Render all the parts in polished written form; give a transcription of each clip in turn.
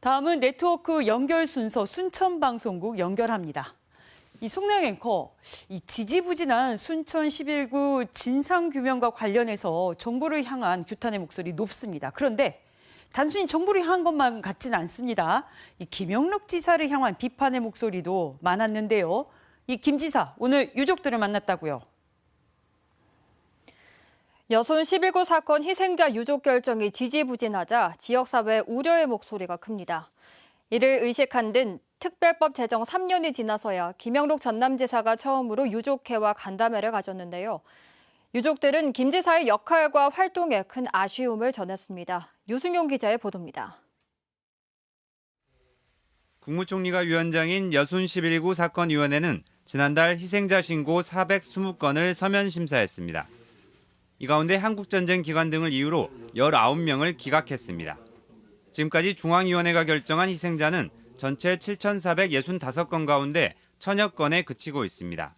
다음은 네트워크 연결 순서 순천방송국 연결합니다. 이 송나영 앵커, 이 지지부진한 순천 11구 진상규명과 관련해서 정부를 향한 규탄의 목소리 높습니다. 그런데 단순히 정부를 향한 것만 같지는 않습니다. 이 김영록 지사를 향한 비판의 목소리도 많았는데요. 이 김 지사, 오늘 유족들을 만났다고요. 여순 11구 사건 희생자 유족 결정이 지지부진하자 지역사회의 우려의 목소리가 큽니다. 이를 의식한 듯 특별법 제정 3년이 지나서야 김영록 전남지사가 처음으로 유족회와 간담회를 가졌는데요. 유족들은 김 지사의 역할과 활동에 큰 아쉬움을 전했습니다. 유승용 기자의 보도입니다. 국무총리가 위원장인 여순 11구 사건위원회는 지난달 희생자 신고 420건을 서면 심사했습니다. 이 가운데 한국전쟁 기간 등을 이유로 19명을 기각했습니다. 지금까지 중앙위원회가 결정한 희생자는 전체 7,465건 가운데 1,000여 건에 그치고 있습니다.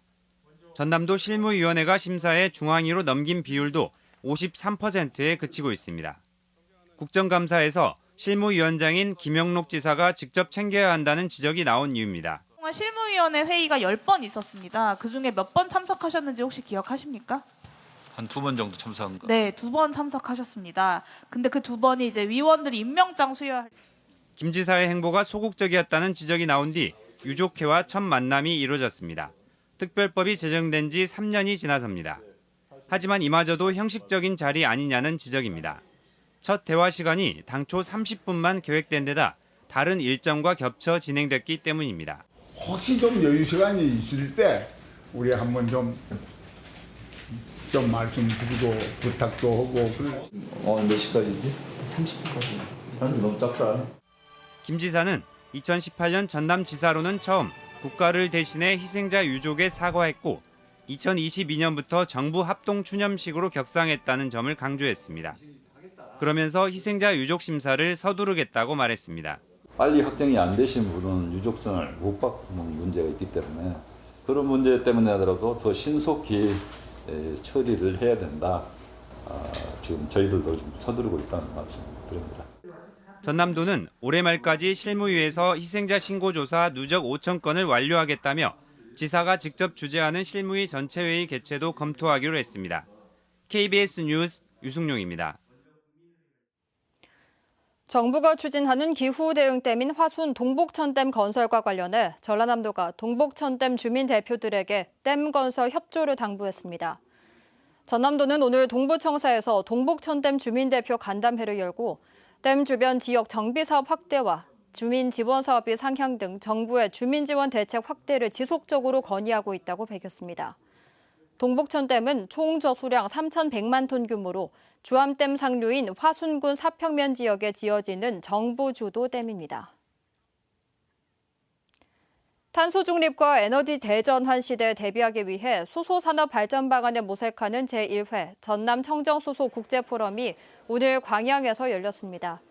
전남도 실무위원회가 심사해 중앙위로 넘긴 비율도 53%에 그치고 있습니다. 국정감사에서 실무위원장인 김영록 지사가 직접 챙겨야 한다는 지적이 나온 이유입니다. 실무위원회 회의가 10번 있었습니다. 그중에 몇 번 참석하셨는지 혹시 기억하십니까? 한 2번 정도 참석한 거. 네, 2번 참석하셨습니다. 근데 그 2번이 이제 위원들이 임명장 수여할. 김 지사의 행보가 소극적이었다는 지적이 나온 뒤 유족회와 첫 만남이 이루어졌습니다. 특별법이 제정된 지 3년이 지나섭니다. 하지만 이마저도 형식적인 자리 아니냐는 지적입니다. 첫 대화 시간이 당초 30분만 계획된 데다 다른 일정과 겹쳐 진행됐기 때문입니다. 혹시 좀 여유 시간이 있을 때 우리 한번 좀 말씀드리고 부탁도 하고. 몇 시까지지? 30분까지. 아니 너무 짧다. 김 지사는 2018년 전남지사로는 처음 국가를 대신해 희생자 유족에 사과했고 2022년부터 정부 합동 추념식으로 격상했다는 점을 강조했습니다. 그러면서 희생자 유족 심사를 서두르겠다고 말했습니다. 빨리 확정이 안 되신 분은 유족선을 못 받는 문제가 있기 때문에 그런 문제 때문에 하더라도 더 신속히 처리를 해야 된다. 지금 저희들도 좀 서두르고 있다는 말씀 드립니다. 전남도는 올해 말까지 실무위에서 희생자 신고조사 누적 5천 건을 완료하겠다며 지사가 직접 주재하는 실무위 전체회의 개최도 검토하기로 했습니다. KBS 뉴스 유승용입니다. 정부가 추진하는 기후대응댐인 화순 동복천댐 건설과 관련해 전라남도가 동복천댐 주민 대표들에게 댐 건설 협조를 당부했습니다. 전남도는 오늘 동부청사에서 동복천댐 주민 대표 간담회를 열고 댐 주변 지역 정비사업 확대와 주민 지원 사업비 상향 등 정부의 주민 지원 대책 확대를 지속적으로 건의하고 있다고 밝혔습니다. 동복천댐은 총 저수량 3,100만 톤 규모로 주암댐 상류인 화순군 사평면 지역에 지어지는 정부 주도 댐입니다. 탄소 중립과 에너지 대전환 시대에 대비하기 위해 수소산업 발전 방안을 모색하는 제1회 전남 청정수소 국제포럼이 오늘 광양에서 열렸습니다.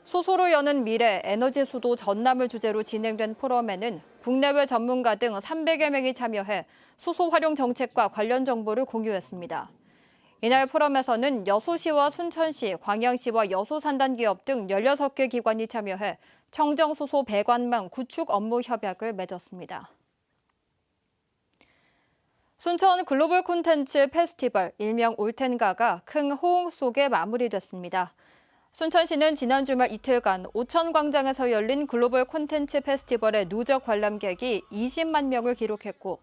수소로 여는 미래 에너지 수도 전남을 주제로 진행된 포럼에는 국내외 전문가 등 300여 명이 참여해 수소 활용 정책과 관련 정보를 공유했습니다. 이날 포럼에서는 여수시와 순천시, 광양시와 여수산단기업 등 16개 기관이 참여해 청정수소 배관망 구축 업무 협약을 맺었습니다. 순천 글로벌 콘텐츠 페스티벌, 일명 올텐가가 큰 호응 속에 마무리됐습니다. 순천시는 지난 주말 이틀간 오천광장에서 열린 글로벌 콘텐츠 페스티벌의 누적 관람객이 20만 명을 기록했고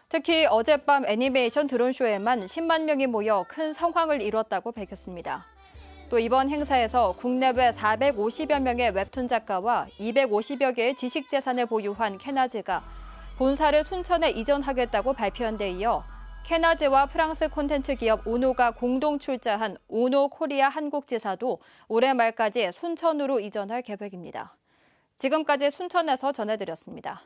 특히 어젯밤 애니메이션 드론쇼에만 10만 명이 모여 큰 성황을 이뤘다고 밝혔습니다. 또 이번 행사에서 국내외 450여 명의 웹툰 작가와 250여 개의 지식재산을 보유한 캐나즈가 본사를 순천에 이전하겠다고 발표한 데 이어 캐나즈와 프랑스 콘텐츠 기업 오노가 공동 출자한 오노 코리아 한국지사도 올해 말까지 순천으로 이전할 계획입니다. 지금까지 순천에서 전해드렸습니다.